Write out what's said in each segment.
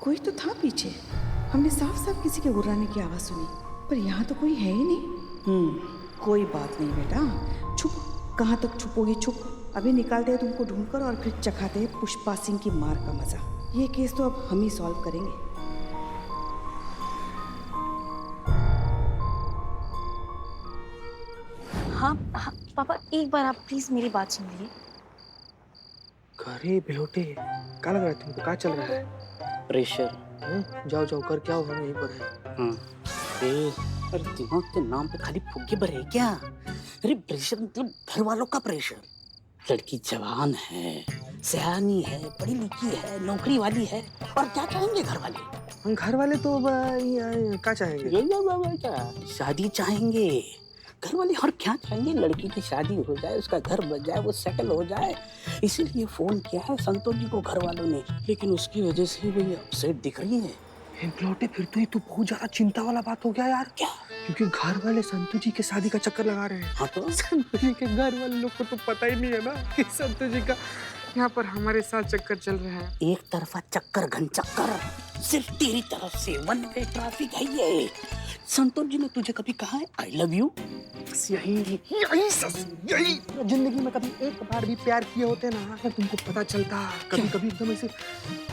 कोई तो था पीछे। हमने साफ साफ किसी के गुर्राने की आवाज़ सुनी, पर यहाँ तो कोई है ही नहीं। कोई बात नहीं बेटा, छुप। कहाँ तक छुपोगी? छुप। अभी निकालते हैं तुमको ढूंढकर और फिर चखाते हैं पुष्पा सिंह की मार का मजा। ये केस तो अब हम ही सॉल्व करेंगे। हाँ हाँ पापा, एक बार आप प्लीज मेरी बात सुनिए। अरे बेहोटे, क्या लग रहा है तुमको? क्या चल रहा है? प्रेशर। जाओ जाओ कर क्या हो, हम यहीं पर हैं। हाँ अरे दिमाग के नाम पे खाली फुग्गे भरे हैं क्या? अरे प्रेशर मतलब घर वालों का प्रेशर। लड़की जवान है, सयानी है, पढ़ी लिखी है, नौकरी वाली है, और क्या चाहेंगे घर वाले? हम घर वाले तो क्या चाहेंगे? ये क्या शादी चाहेंगे घर वाले, और क्या चाहेंगे? लड़की की शादी हो जाए, उसका घर बन जाए, वो सेटल हो जाए, इसीलिए फोन किया है संतोष जी को घर वालों ने। लेकिन उसकी वजह से वो ये अपसेट दिख रही है। बेहोटे, फिर तो ये तो बहुत ज्यादा चिंता वाला बात हो गया यार। क्या? क्योंकि घर वाले संतू जी के शादी का चक्कर लगा रहे हैं। हाँ तो संतू जी के घर वाले लोग को तो पता ही नहीं है ना कि संतू जी का यहाँ पर हमारे साथ चक्कर चल रहा है। एक तरफा चक्कर घन चक्कर, सिर्फ तेरी तरफ से वन वे ट्रैफिक है ये। संतोष जी ने तुझे कभी कहा है आई लव यू? बस यही जिंदगी में कभी एक बार भी प्यार किए होते ना तो तुमको पता चलता। कभी कभी एकदम ऐसे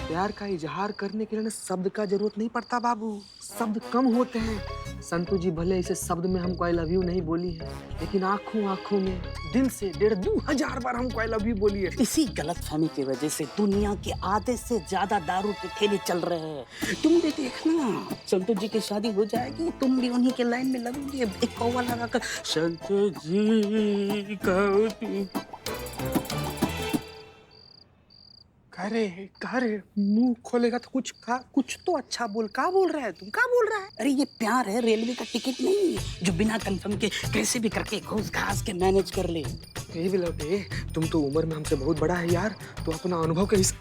प्यार का इजहार करने के लिए ना शब्द का जरूरत नहीं पड़ता बाबू, शब्द कम होते हैं। संतू जी भले इसे शब्द में हमको आई लव यू नहीं बोली है, लेकिन आंखों आंखों में दिल से 1,500 बार हमको आई लव यू बोली है। इसी गलतफहमी की वजह से दुनिया के आधे से ज्यादा दारू के ठेले चल रहे हैं। तुम भी देखना, संतोष जी की शादी हो जाएगी, तुम भी उन्हीं के लाइन में लगोगे, एक कौवा लगाकर संतोष जी कहो तू। अरे मुंह खोलेगा तो कुछ तो अच्छा बोल। क्या बोल रहा है तुम? क्या बोल रहा है? अरे ये प्यार है, रेलवे का टिकट नहीं जो बिना कंफर्म के कैसे भी करके घूस घास के मैनेज कर ले। ये भी लौटे, तुम तो उम्र में हमसे बहुत बड़ा है यार, तो अपना अनुभव के हिसाब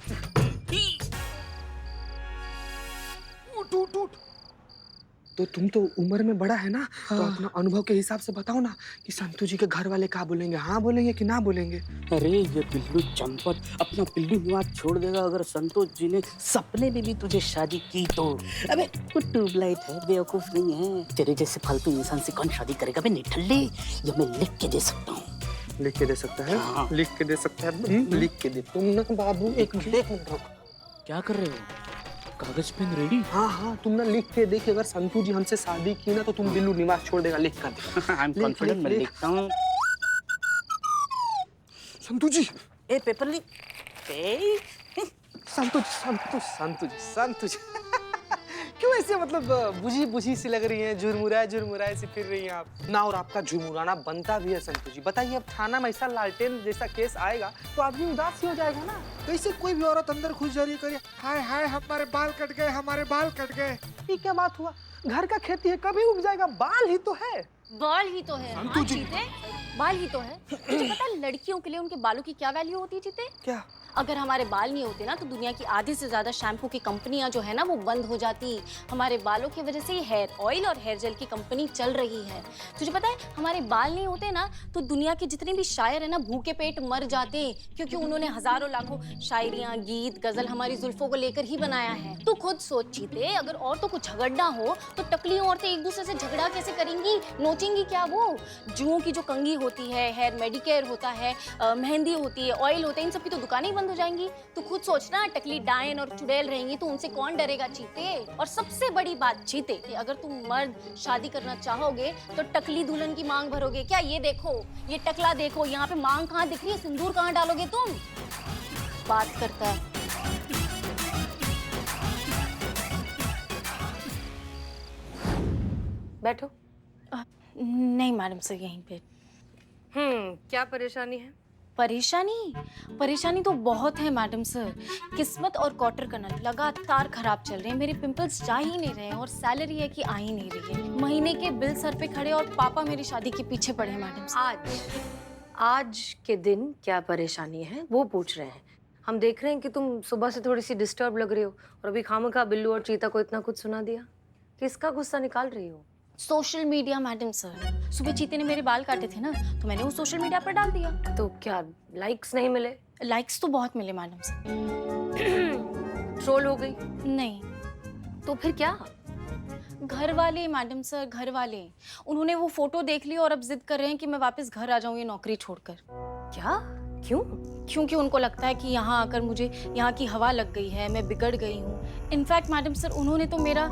उठ। तो तुम तो उम्र में बड़ा है ना, तो अपना अनुभव के हिसाब से बताओ ना कि संतू जी के घर वाले क्या बोलेंगे, हाँ बोलेंगे कि ना बोलेंगे? अरे ये बिल्लू चंपत अपना पिल्लू निवास छोड़ देगा अगर संतोष जी ने सपने में भी तुझे शादी की तो। अबे वो ट्यूबलाइट है, बेवकूफ नहीं है। तेरे जैसे फालतू इंसान से कौन शादी करेगा? बे निठल्ले, ये मैं लिख के दे सकता हूँ। लिख के दे सकता है? हाँ। लिख के दे सकता है? लिख के दे। तुम ना बाबू एक मिनट रुक। क्या कर रहे हो? कागज पेन रेडी? हाँ, तुम ना लिख के देख, अगर संतू जी हमसे शादी की ना तो तुम बिल्लू निवास छोड़ देगा। लिख कर। आई एम कॉन्फिडेंट, मैं लिखता हूँ। संतू जी, ए पेपर लिख। संतू जी क्यों ऐसे मतलब बुझी सी लग रही है? झुरमुराए सी फिर रही हैं आप ना। और आपका झुरमुराना बनता भी है संतू जी। बताइए, अब थाना में ऐसा लालटेन जैसा केस आएगा तो आदमी उदास ही हो जाएगा ना। कैसे कोई भी औरत अंदर खुश जा रही करे, हाय हाय हमारे बाल कट गए। ये क्या बात हुआ? घर का खेती है, कभी उग जाएगा। बाल ही तो है। बाल ही तो है। हाँ, चीते, बाल ही तो है। तुझे पता है लड़कियों के लिए उनके बालों की क्या वैल्यू होती है चीते? क्या? अगर हमारे बाल नहीं होते ना तो दुनिया की आधी से ज्यादा शैम्पू की कंपनियां जो है ना वो बंद हो जाती। हमारे बालों की वजह से हेयर ऑयल और हेयर जेल की कंपनी चल रही है। तुझे पता है हमारे बाल नहीं होते ना तो दुनिया के जितने भी शायर है ना भूखे पेट मर जाते, क्योंकि उन्होंने हजारों लाखों शायरियां, गीत, गजल हमारी जुल्फों को लेकर ही बनाया है। तू खुद सोच चीते, अगर औरतों को झगड़ना हो तो टकली औरतें एक दूसरे से झगड़ा कैसे करेंगी? नोचेंगी क्या? वो जुओं की जो कंघी होती है, हेयर मेडिकेयर होता है, मेहंदी होती है, ऑयल होता है, इन सब की तो दुकानें ही बंद हो जाएंगी। तू खुद सोचना, टकली डायन और चुड़ैल रहेंगी तो उनसे कौन डरेगा चीते? और सबसे बड़ी बात चीते, अगर तुम मर्द शादी करना चाहोगे तो टकली दुल्हन की मांग भरोगे क्या? ये देखो, ये टकला देखो, यहाँ पे मांग कहाँ दिख रही है? सिंदूर कहाँ डालोगे तुम? बात करता है। बैठो। नहीं मैडम सर, यहीं पे। क्या परेशानी है? परेशानी तो बहुत है मैडम सर। किस्मत और क्वार्टर का नट लगातार खराब चल रहे हैं। मेरे पिंपल्स जा ही नहीं रहे हैं और सैलरी है कि आ ही नहीं रही है। महीने के बिल सर पे खड़े और पापा मेरी शादी के पीछे पड़े हैं मैडम सर। आज के दिन क्या परेशानी है वो पूछ रहे हैं। हम देख रहे हैं कि तुम सुबह से थोड़ी सी डिस्टर्ब लग रही हो और अभी खामखा बिल्लू और चीता को इतना कुछ सुना दिया। किसका गुस्सा निकाल रही हो? Social media madam sir. सुबह चीते ने मेरे बाल काटे थे ना तो मैंने वो सोशल मीडिया पर डाल दिया। तो क्या लाइक्स नहीं मिले? लाइक्स तो बहुत मिले मैडम सर। ट्रोल हो गई? नहीं। तो फिर क्या? घर वाले मैडम सर, घर वाले। उन्होंने वो फोटो देख ली और अब जिद कर रहे हैं कि मैं वापस घर आ जाऊं ये नौकरी छोड़कर। क्या? क्यों? क्योंकि उनको लगता है कि यहाँ आकर मुझे यहाँ की हवा लग गई है, मैं बिगड़ गई हूँ। इनफैक्ट मैडम सर, उन्होंने तो मेरा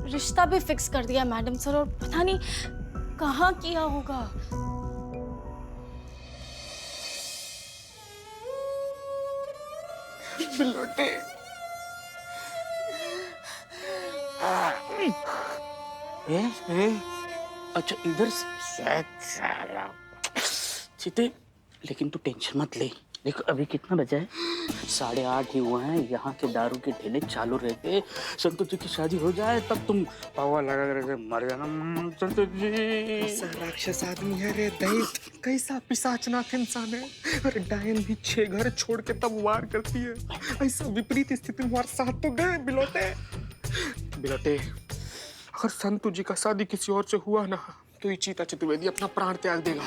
रिश्ता भी फिक्स कर दिया मैडम सर, और पता नहीं कहाँ किया होगा। बिलोटे। ए? अच्छा इधर से साला चिते, लेकिन तू टेंशन मत ले। देखो अभी कितना बजा है, 8:30 ही हुआ है। यहाँ के दारू के ठेले चालू रहते। संतोष जी की शादी हो जाए तब तुम पावा लगा कर मर जाना संतोष जी। कैसा राक्षस आदमी है रे दैत, कैसा पिशाचनाथ इंसान है। अरे डायन भी 6 घर छोड़ के तब वार करती है। ऐसा विपरीत स्थिति में हमारे साथ तो गए बिलोटे। बिलोटे, अगर संतु जी का शादी किसी और से हुआ ना तो ये चीता चतुर्वेदी अपना प्राण त्याग देगा।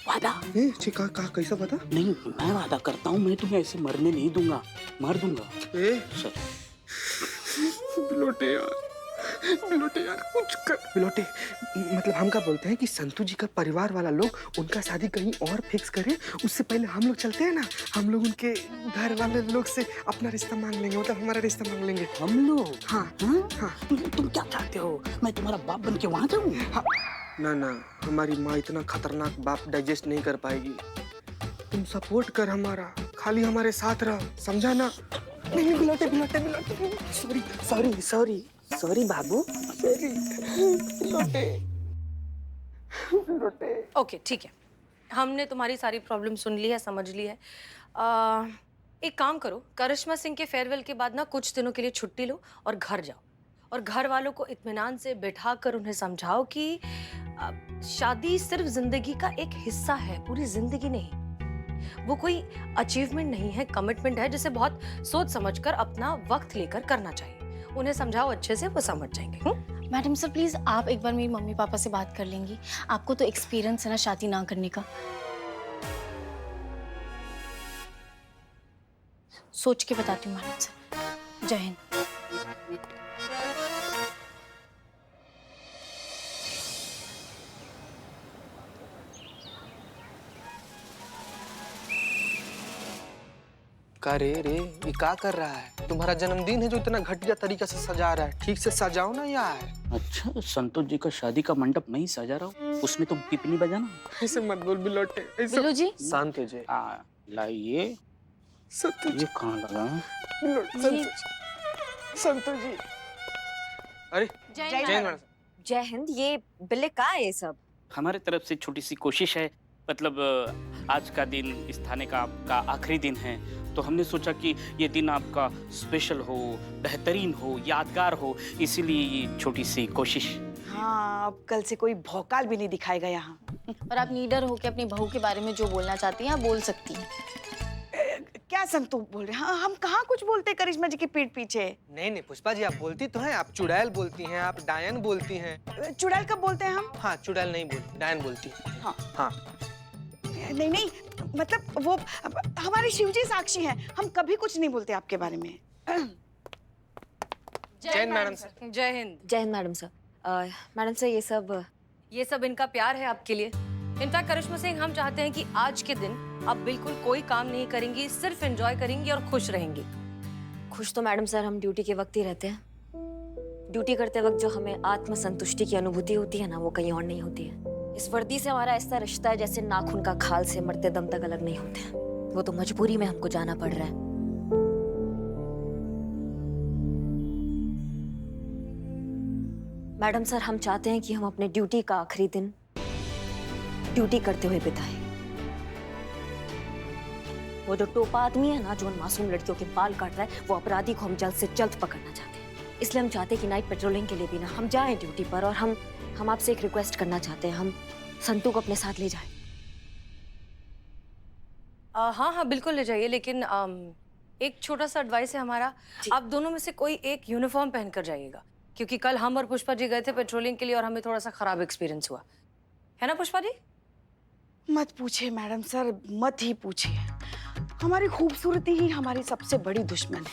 वादा चिका का कैसा पता? नहीं, मैं वादा करता हूँ मैं तुम्हें ऐसे मरने नहीं दूंगा, मार दूंगा। सर बिलोटे यार कुछ कर। बिलोटे, मतलब हम क्या बोलते हैं कि संतु जी का परिवार वाला लोग उनका शादी कहीं और फिक्स करे, उससे पहले हम लोग चलते हैं ना। हम लोग उनके घर वाले लोग से अपना रिश्ता मांग लेंगे, मतलब हमारा रिश्ता मांग लेंगे हम लोग। हाँ हाँ? तुम क्या चाहते हो, मैं तुम्हारा बाप बन के वहां जाऊँ? हाँ। ना, हमारी माँ इतना खतरनाक बाप डाइजेस्ट नहीं कर पाएगी। तुम सपोर्ट कर हमारा, खाली हमारे साथ रह, समझा ना? नहीं बिलोटे। सॉरी बाबू। बिलोटे। ओके ठीक है, हमने तुम्हारी सारी प्रॉब्लम सुन ली है, समझ ली है। एक काम करो, करिश्मा सिंह के फेयरवेल के बाद ना कुछ दिनों के लिए छुट्टी लो और घर जाओ, और घर वालों को इत्मीनान से बिठा कर उन्हें समझाओ कि शादी सिर्फ जिंदगी का एक हिस्सा है, पूरी जिंदगी नहीं। वो कोई अचीवमेंट नहीं है, कमिटमेंट है, जिसे बहुत सोच समझकर अपना वक्त लेकर करना चाहिए। उन्हें समझाओ अच्छे से, वो समझ जाएंगे। मैडम सर प्लीज आप एक बार मेरी मम्मी पापा से बात कर लेंगी। आपको तो एक्सपीरियंस है ना शादी ना करने का। सोच के बताती हूँ मैडम सर। जय हिंद। का रे ये क्या कर रहा है? तुम्हारा जन्मदिन है जो इतना घटिया तरीका से सजा रहा है, ठीक से सजाओ ना यार। अच्छा संतोष जी का शादी का मंडप नहीं सजा रहा हूँ, उसमें तुम पिपनी बजाना। ऐसे मत बोल बिलोटे, ऐसे। बिल्लू जी। शांत हो जाए। लाइए, ये कहाँ लगा? संतु जी। अरे जय जय मैडम। जय हिंद। ये बिल्ले का है ये सब? हमारे तरफ से छोटी सी कोशिश है, मतलब आज का दिन इस थाने का आपका आखिरी दिन है, तो हमने सोचा कि ये दिन आपका स्पेशल हो, बेहतरीन हो, यादगार हो, इसीलिए ये छोटी सी कोशिश। हाँ, अब कल से कोई भौकाल भी नहीं दिखाएगा यहाँ। और आप लीडर हो के अपनी बहू के बारे में जो बोलना चाहती हैं आप बोल सकती हैं। क्या संतु बोल रहे हैं? हाँ, हम कहाँ कुछ बोलते करिश्मा जी के पीठ पीछे। नहीं पुष्पा जी, आप बोलती तो हैं, आप चुड़ैल बोलती हैं, आप डायन बोलती हैं। चुड़ैल कब बोलते हैं हम? हाँ चुड़ैल नहीं बोलती, डायन बोलती है। हाँ। नहीं, मतलब वो हमारे शिवजी साक्षी हैं, हम कभी कुछ नहीं बोलते आपके बारे में। जय मैडम सर। जय हिंद। जय Hind madam sir. Madam sir ये सब इनका प्यार है आपके लिए। इनफैक्ट करिश्मा सिंह, हम चाहते हैं कि आज के दिन आप बिल्कुल कोई काम नहीं करेंगी, सिर्फ एंजॉय करेंगी और खुश रहेंगी। खुश तो मैडम सर हम ड्यूटी के वक्त ही रहते हैं। ड्यूटी करते वक्त जो हमें आत्मसंतुष्टि की अनुभूति होती है ना, वो कहीं और नहीं होती है। इस वर्दी से हमारा ऐसा रिश्ता है जैसे नाखून का खाल से मरते दम तक अलग नहीं होते हैं। वो तो मजबूरी में हमको जाना पड़ रहा है। मैडम सर, हम चाहते हैं कि हम अपने ड्यूटी का आखिरी दिन ड्यूटी करते हुए बिताएं। वो जो टोपा आदमी है ना, जो उन मासूम लड़कियों के बाल काट रहा है, वो अपराधी को हम जल्द से जल्द पकड़ना चाहते हैं। इसलिए हम चाहते हैं कि नाइट पेट्रोलिंग के लिए भी ना हम जाएं ड्यूटी पर, और हम आपसे एक रिक्वेस्ट करना चाहते हैं, हम संतू को अपने साथ ले जाएं। हाँ बिल्कुल ले जाइए, लेकिन एक छोटा सा एडवाइस है हमारा, आप दोनों में से कोई एक यूनिफॉर्म पहन कर जाइएगा, क्योंकि कल हम और पुष्पा जी गए थे पेट्रोलिंग के लिए और हमें थोड़ा सा खराब एक्सपीरियंस हुआ है ना पुष्पा जी? मत पूछिए मैडम सर, मत ही पूछिए। हमारी खूबसूरती ही हमारी सबसे बड़ी दुश्मन है।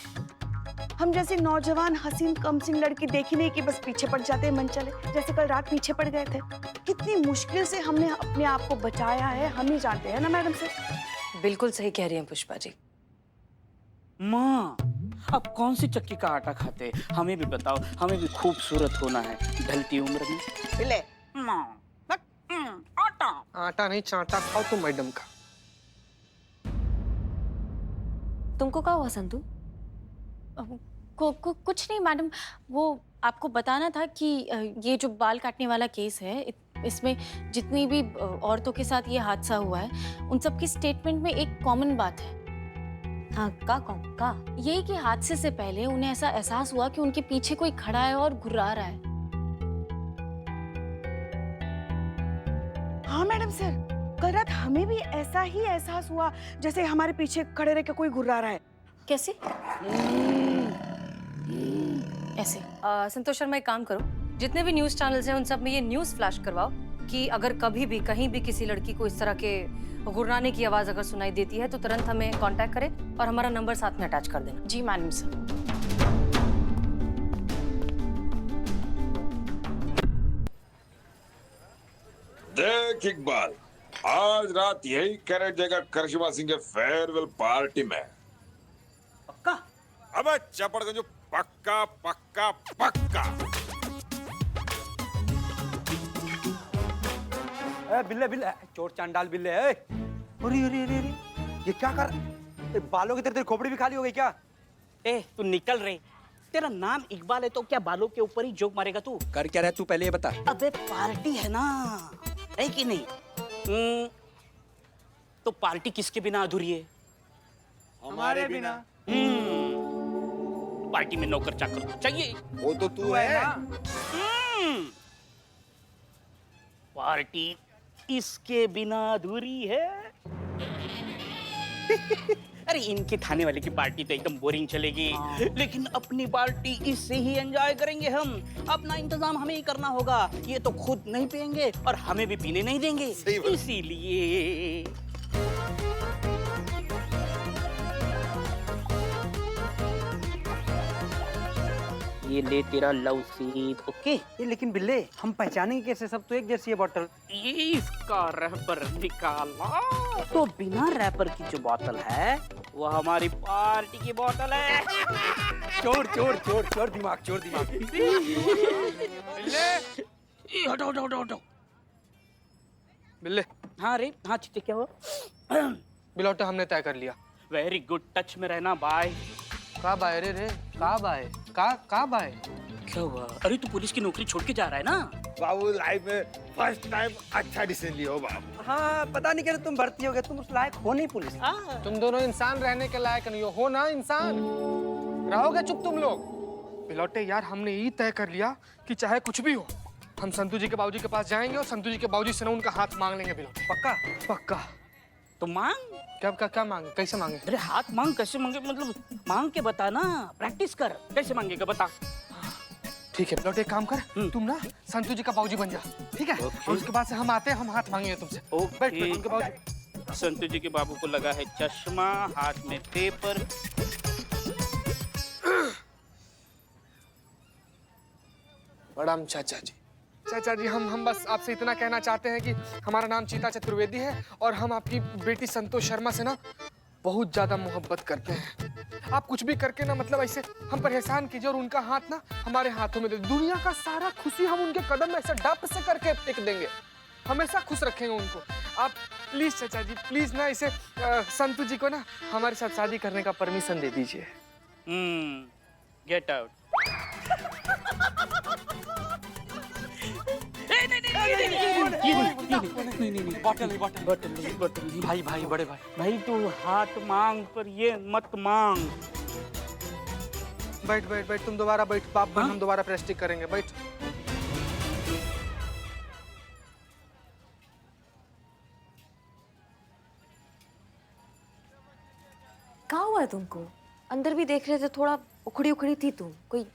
हम जैसे नौजवान हसीन कमसिन लड़की देखी नहीं कि बस पीछे पड़ जाते हैं मन चले, जैसे कल रात पीछे पड़ गए थे। कितनी मुश्किल से हमने अपने आप को बचाया है, हम ही जानते हैं ना मैडम सर। बिल्कुल सही कह रही हैं पुष्पा जी। माँ, अब कौन सी चक्की का आटा खाते? हमें भी बताओ, हमें भी खूबसूरत होना है ढलती उम्र में। ले माँ, आटा। आटा नहीं चाटा खाओ तुम मैडम का। तुमको क्या हुआ संतु? कुछ नहीं मैडम, वो आपको बताना था कि ये जो बाल काटने वाला केस है, इसमें जितनी भी औरतों के साथ ये हादसा हुआ है, उन सब की स्टेटमेंट में एक कॉमन बात है। हाँ, का यही कि हादसे से पहले उन्हें ऐसा एहसास हुआ कि उनके पीछे कोई खड़ा है और घुर्रा रहा है। हाँ मैडम सर, कल रात हमें भी ऐसा ही एहसास हुआ जैसे हमारे पीछे खड़े रह के कोई घुर्रा रहा है। कैसे? ऐसे। संतोष शर्मा, एक काम करो, जितने भी न्यूज चैनल्स हैं उन सब में ये न्यूज फ्लैश करवाओ कि अगर कभी भी कहीं भी किसी लड़की को इस तरह के गुर्राने की आवाज अगर सुनाई देती है तो तुरंत हमें कांटेक्ट करें और हमारा नंबर साथ में अटैच कर देना। जी मैडम सर। देख इकबाल, आज रात यही कैरेट जाएगा करिश्मा सिंह के फेयरवेल पार्टी में। पक्का? अबे चपड़गंज, पक्का पक्का पक्का। बिल्ले बिल्ले, चोर चांडाल बिल्ले। अरे अरे अरे अरे, ये क्या कर? बालों की तेरी खोपड़ी भी खाली हो गई क्या? ए, तू निकल रही। तेरा नाम इकबाल है तो क्या बालों के ऊपर ही जोक मारेगा तू? कर क्या रहा है तू, पहले ये बता। अबे पार्टी है ना, है कि नहीं? तो पार्टी किसके बिना अधूरी है? हमारे बिना। पार्टी में नौकर चाकर तो चाहिए। वो तो तू है। पार्टी इसके बिना अधूरी है। अरे इनके थाने वाले की पार्टी तो एकदम बोरिंग चलेगी, लेकिन अपनी पार्टी इससे ही एंजॉय करेंगे हम। अपना इंतजाम हमें ही करना होगा। ये तो खुद नहीं पिएंगे और हमें भी पीने नहीं देंगे, इसीलिए। ये ले तेरा लव सीट, ओके? ये लेकिन बिल्ले, हम पहचानेंगे कैसे? सब तो एक जैसी है बोतल। ये इसका रैपर निकाला तो बिना रैपर की जो बोतल है वो हमारी पार्टी की बोतल है। चोर चोर चोर चोर दिमाग, चोर दिमाग। बिल्ले, हटो हटो हटो हटो। बिल्ले, हाँ रे, हाँ चीचे, क्या हुआ? बिलौटे हमने तय कर लिया। वेरी गुड, टच में रहना बाय। का बाय रे? का बाय? का बाय? क्या हुआ? अरे तू पुलिस की नौकरी छोड़ के जा रहा है ना? बाबू लाइफ में फर्स्ट टाइम अच्छा डिसीजन लिया हो बाबू। हाँ, पता नहीं कैसे तुम भर्ती हो गए, तुम उस लायक हो नहीं पुलिस। तुम दोनों इंसान रहने के लायक नहीं हो ना इंसान। रहोगे चुप तुम लोग? बिलौटे यार, हमने ये तय कर लिया कि चाहे कुछ भी हो, हम संतू जी के बाबूजी के पास जाएंगे और संतू जी के बाबूजी से ना उनका हाथ मांग लेंगे। बिलौटे पक्का? पक्का। तो मांग। क्या मांगे? कैसे मांगे? अरे हाथ मांग, कैसे मांगे? मतलब मांग के बता ना, प्रैक्टिस कर। कैसे मांगेगा बता? ठीक है बिलौटे, एक काम कर, तुम ना संतू जी का बाबूजी बन जा, ठीक है? और उसके बाद से हम आते हैं, हम हाथ मांगेंगे तुमसे। बैठ बैठ, उनके बाबूजी। संतू जी के बाबू को लगा है चश्मा, हाथ में पेपर। प्रणाम चाचा जी। चाचा जी, हम बस आपसे इतना कहना चाहते हैं कि हमारा नाम चीता चतुर्वेदी है और हम आपकी बेटी संतोष शर्मा से ना बहुत ज्यादा मोहब्बत करते हैं। आप कुछ भी करके ना, मतलब ऐसे हम पर एहसान कीजिए और उनका हाथ ना हमारे हाथों में दे। दुनिया का सारा खुशी हम उनके कदम में ऐसे डप से करके टेक देंगे, हमेशा खुश रखेंगे उनको। आप प्लीज चाचा जी, प्लीज ना इसे संतू जी को ना हमारे साथ शादी करने का परमिशन दे दीजिए। Get out. बोतल। भाई भाई, बड़े भाई। भाई तू हाथ मांग पर ये मत मांग। बैठ बैठ बैठ, तुम दोबारा बैठ। बाप बन, हम दोबारा प्रेस्टिक करेंगे। बैठ। क्या हुआ है तुमको? अंदर भी देख रहे थे, थोड़ा उखड़ी उखड़ी थी तुम। कोई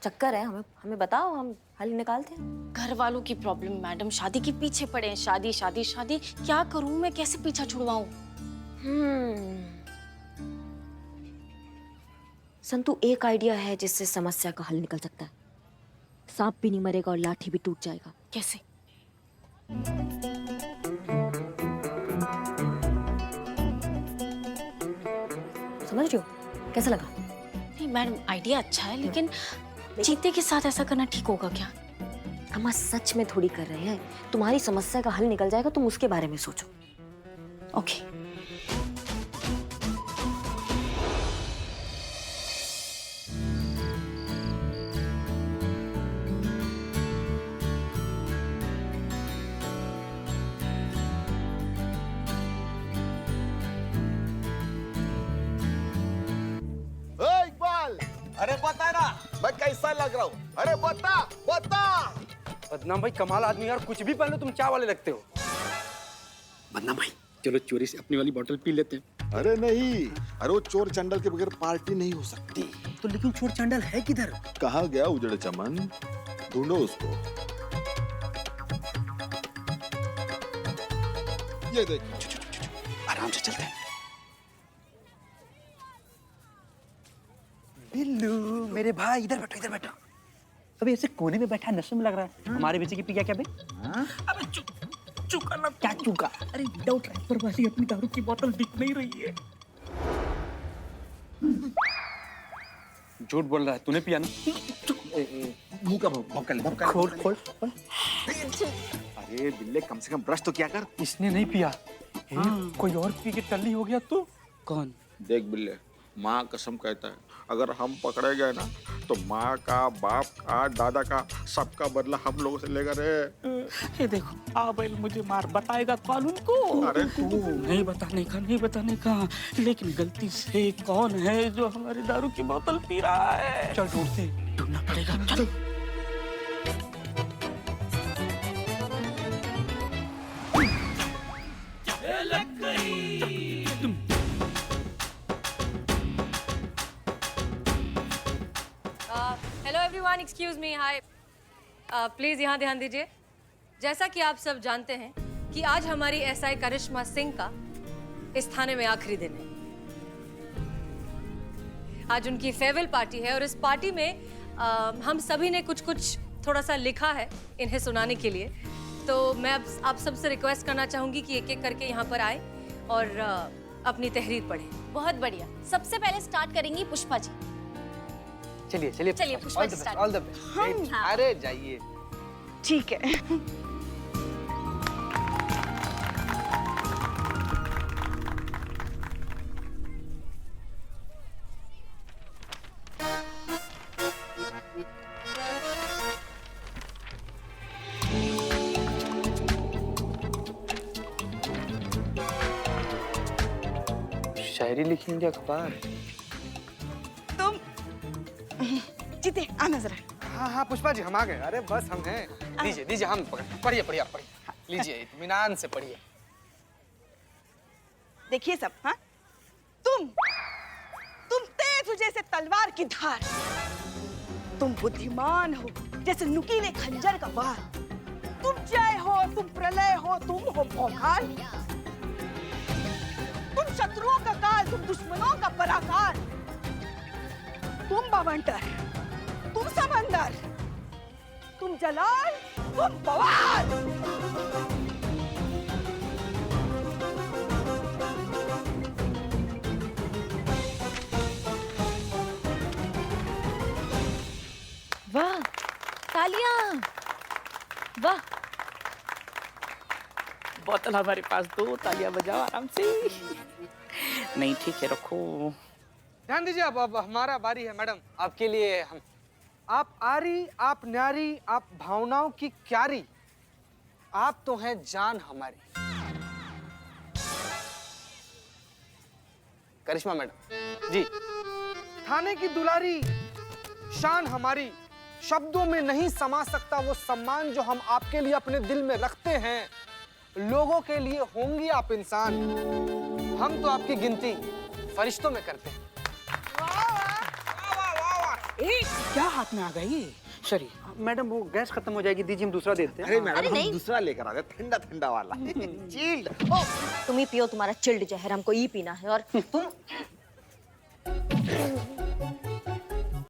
चक्कर है? हमें बताओ, हम हल निकालते हैं। घर वालों की प्रॉब्लम मैडम, शादी के पीछे पड़े हैं। शादी शादी शादी, क्या करूं मैं? कैसे पीछा छुड़वाऊं? संतु एक आइडिया है जिससे समस्या का हल निकल सकता है। सांप भी नहीं मरेगा और लाठी भी टूट जाएगा। कैसे? समझ रही हो? कैसा लगा? नहीं मैडम, आइडिया अच्छा है, लेकिन चीते के साथ ऐसा करना ठीक होगा क्या? हम सच में थोड़ी कर रहे हैं। तुम्हारी समस्या का हल निकल जाएगा, तुम उसके बारे में सोचो। ओके। इकबाल, अरे बता ना मैं कैसा लग रहा हूँ? अरे बता बता। बदनाम भाई कमाल आदमी यार, कुछ भी पहन लो तुम चाय वाले लगते हो। बदनाम भाई चलो चोरी से अपनी वाली बोतल पी लेते हैं। अरे नहीं, अरे वो चोर चंडल के बगैर पार्टी नहीं हो सकती। तो लेकिन चोर चांडाल है किधर? कहाँ गया उजड़े चमन? ढूंढो उसको। ये देखो, आराम से चलते हैं। बिल्लू मेरे भाई, इधर बैठो इधर बैठो। अबे ऐसे कोने में बैठा नशे में लग रहा है। हमारे पीछे की पी क्या बे? अबे चुका ना, क्या चुका? अरे विदाउट रैपर वाली अपनी दारू की बोतल दिख नहीं रही है। झूठ बोल रहा है, तूने पिया ना? मुंह का भौंकल खोल खोल। अरे बिल्ले कम से कम ब्रश तो क्या कर। इसने नहीं पिया। कोई और पी के टल्ली हो गया तू। कौन? देख बिल्ले, माँ कसम कहता है, अगर हम पकड़े गए ना तो माँ का, बाप का, दादा का, सबका बदला हम लोगों से लेगा रे। ये देखो, आबेल मुझे मार बताएगा कानून को। अरे तू नहीं बताने का, लेकिन गलती से कौन है जो हमारी दारू की बोतल पी रहा है? चल ढूंढते। ढूंढना पड़ेगा, चलो। Hello everyone, excuse me, hi. Please यहाँ ध्यान दीजिए। जैसा कि आप सब जानते हैं कि आज हमारी एसआई करिश्मा सिंह का इस थाने में आखिरी दिन है। आज उनकी फेयरवेल पार्टी है और इस पार्टी में हम सभी ने कुछ कुछ थोड़ा सा लिखा है इन्हें सुनाने के लिए। तो मैं अब आप सबसे रिक्वेस्ट करना चाहूंगी कि एक एक करके यहाँ पर आए और अपनी तहरीर पढ़ें। बहुत बढ़िया। सबसे पहले स्टार्ट करेंगी पुष्पा जी। चलिए चलिए चलिए, Pushpa ji start। All the best. अरे जाइए। ठीक है। शायरी लिखेंगे अखबार। तुम जीते आना जरा। हाँ हाँ पुष्पा जी, हम आ गए। अरे बस हम हैं। दीजिए दीजिए, हम पढ़िए पढ़िए, आप पढ़िए। लीजिए, इत्मीनान से पढ़िए। देखिए सब, हाँ, तुम तेज हो जैसे तलवार की धार, तुम बुद्धिमान हो जैसे नुकीले खंजर का वार, तुम जय हो, तुम प्रलय हो, तुम हो भौकाल, तुम शत्रुओं का काल, तुम दुश्मनों का पराकाल, तुम बवंटर, तुम समंदर, तुम जलाल, तुम बवाल। वाह, तालियां, वाह। बोतल हमारे पास दो, तालियां बजाओ आराम से। नहीं ठीक है, रखो। ध्यान दीजिए, अब हमारा बारी है मैडम। आपके लिए हम, आप आरी, आप न्यारी, आप भावनाओं की क्यारी, आप तो हैं जान हमारी। करिश्मा मैडम जी। थाने की दुलारी, शान हमारी, शब्दों में नहीं समा सकता वो सम्मान जो हम आपके लिए अपने दिल में रखते हैं। लोगों के लिए होंगी आप इंसान, हम तो आपकी गिनती फरिश्तों में करते हैं। क्या हाथ में आ गई? सॉरी मैडम वो गैस खत्म हो जाएगी, दीजिए हम दूसरा देते हैं। अरे मैडम हम दूसरा लेकर आ गए, ठंडा ठंडा वाला। चिल्ड। तुम ही पियो, तुम्हारा चिल्ड जहर हमको ही पीना है। और तुम